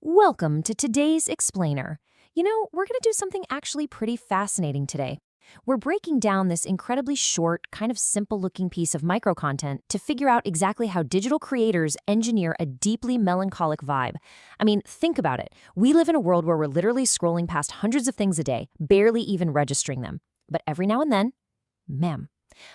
Welcome to today's Explainer. We're going to do something actually pretty fascinating today. We're breaking down this incredibly short, kind of simple-looking piece of micro-content to figure out exactly how digital creators engineer a deeply melancholic vibe. I mean, think about it. We live in a world where we're literally scrolling past hundreds of things a day, barely even registering them. But every now and then, ma'am,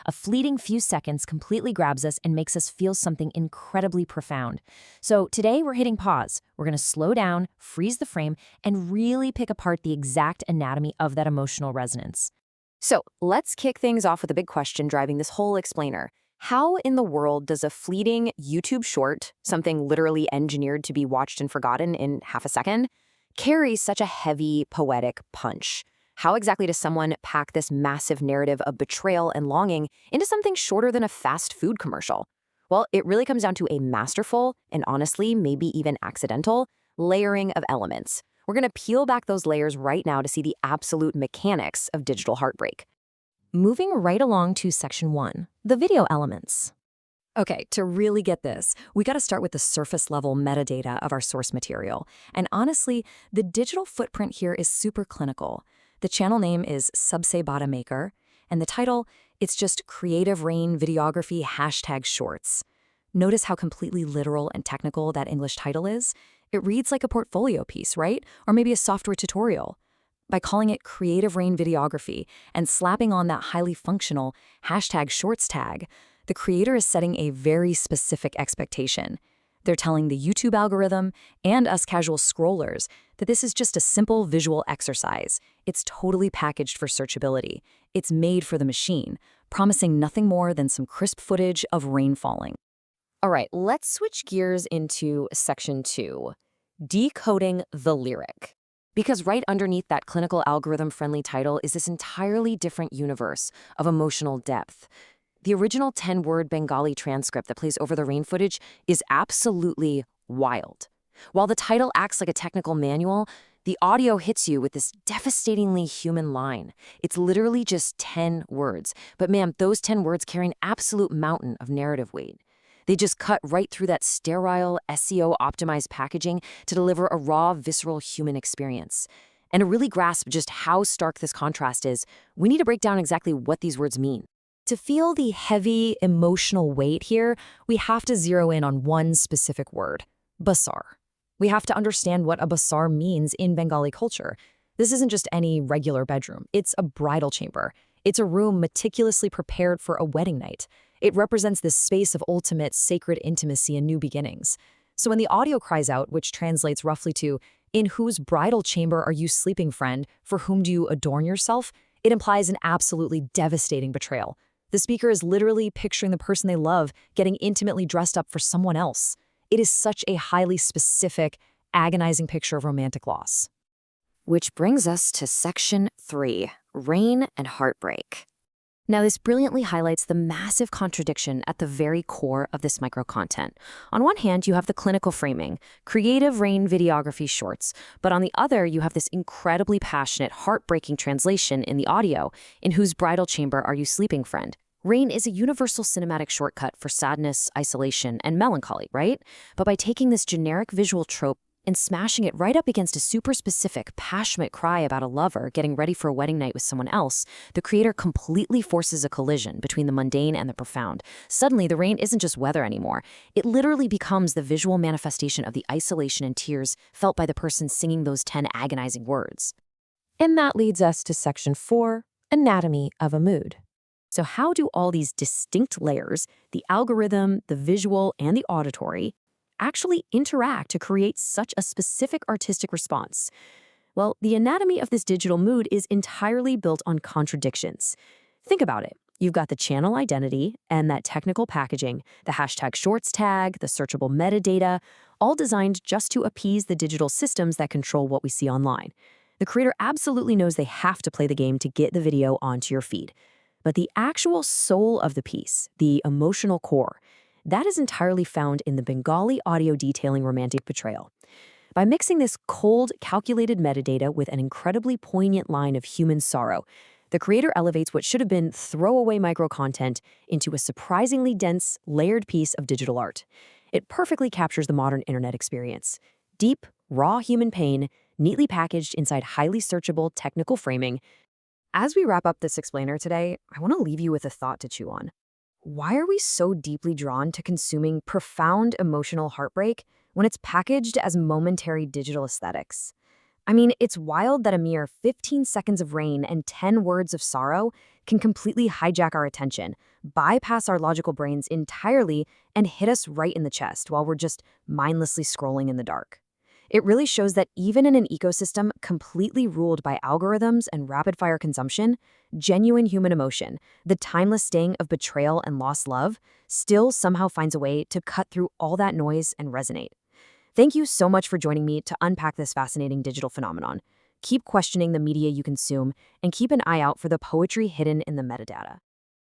a fleeting few seconds completely grabs us and makes us feel something incredibly profound. So today we're hitting pause. We're going to slow down, freeze the frame, and really pick apart the exact anatomy of that emotional resonance. So let's kick things off with a big question driving this whole explainer. How in the world does a fleeting YouTube short, something literally engineered to be watched and forgotten in half a second, carry such a heavy, poetic punch? How exactly does someone pack this massive narrative of betrayal and longing into something shorter than a fast food commercial? Well, it really comes down to a masterful, and honestly, maybe even accidental, layering of elements. We're going to peel back those layers right now to see the absolute mechanics of digital heartbreak. Moving right along to section 1, the video elements. Okay, to really get this, we got to start with the surface level metadata of our source material. And honestly, the digital footprint here is super clinical. The channel name is Subse Bada Maker, and the title, it's just Creative Rain Videography #shorts. Notice how completely literal and technical that English title is? It reads like a portfolio piece, right? Or maybe a software tutorial. By calling it Creative Rain Videography and slapping on that highly functional #shorts tag, the creator is setting a very specific expectation. They're telling the YouTube algorithm and us casual scrollers that this is just a simple visual exercise. It's totally packaged for searchability. It's made for the machine, promising nothing more than some crisp footage of rain falling. All right, let's switch gears into section 2, decoding the lyric. Because right underneath that clinical algorithm-friendly title is this entirely different universe of emotional depth. The original 10-word Bengali transcript that plays over the rain footage is absolutely wild. While the title acts like a technical manual, the audio hits you with this devastatingly human line. It's literally just 10 words. But ma'am, those 10 words carry an absolute mountain of narrative weight. They just cut right through that sterile, SEO-optimized packaging to deliver a raw, visceral human experience. And to really grasp just how stark this contrast is, we need to break down exactly what these words mean. To feel the heavy, emotional weight here, we have to zero in on one specific word, Basar. We have to understand what a Basar means in Bengali culture. This isn't just any regular bedroom. It's a bridal chamber. It's a room meticulously prepared for a wedding night. It represents this space of ultimate sacred intimacy and new beginnings. So when the audio cries out, which translates roughly to, "In whose bridal chamber are you sleeping, friend? For whom do you adorn yourself?" it implies an absolutely devastating betrayal. The speaker is literally picturing the person they love getting intimately dressed up for someone else. It is such a highly specific, agonizing picture of romantic loss. Which brings us to section 3, rain and heartbreak. Now, this brilliantly highlights the massive contradiction at the very core of this micro-content. On one hand, you have the clinical framing, creative rain videography shorts, but on the other, you have this incredibly passionate, heartbreaking translation in the audio, "In whose bridal chamber are you sleeping, friend?" Rain is a universal cinematic shortcut for sadness, isolation, and melancholy, right? But by taking this generic visual trope and smashing it right up against a super specific, passionate cry about a lover getting ready for a wedding night with someone else, the creator completely forces a collision between the mundane and the profound. Suddenly, the rain isn't just weather anymore. It literally becomes the visual manifestation of the isolation and tears felt by the person singing those 10 agonizing words. And that leads us to section 4, anatomy of a mood. So how do all these distinct layers, the algorithm, the visual, and the auditory, actually interact to create such a specific artistic response? Well, the anatomy of this digital mood is entirely built on contradictions. Think about it. You've got the channel identity and that technical packaging, the #shorts tag, the searchable metadata, all designed just to appease the digital systems that control what we see online. The creator absolutely knows they have to play the game to get the video onto your feed. But the actual soul of the piece, the emotional core, that is entirely found in the Bengali audio detailing romantic betrayal. By mixing this cold, calculated metadata with an incredibly poignant line of human sorrow, the creator elevates what should have been throwaway micro-content into a surprisingly dense, layered piece of digital art. It perfectly captures the modern internet experience. Deep, raw human pain, neatly packaged inside highly searchable technical framing. As we wrap up this explainer today, I want to leave you with a thought to chew on. Why are we so deeply drawn to consuming profound emotional heartbreak when it's packaged as momentary digital aesthetics? I mean, it's wild that a mere 15 seconds of rain and 10 words of sorrow can completely hijack our attention, bypass our logical brains entirely, and hit us right in the chest while we're just mindlessly scrolling in the dark. It really shows that even in an ecosystem completely ruled by algorithms and rapid-fire consumption, genuine human emotion, the timeless sting of betrayal and lost love, still somehow finds a way to cut through all that noise and resonate. Thank you so much for joining me to unpack this fascinating digital phenomenon. Keep questioning the media you consume and keep an eye out for the poetry hidden in the metadata.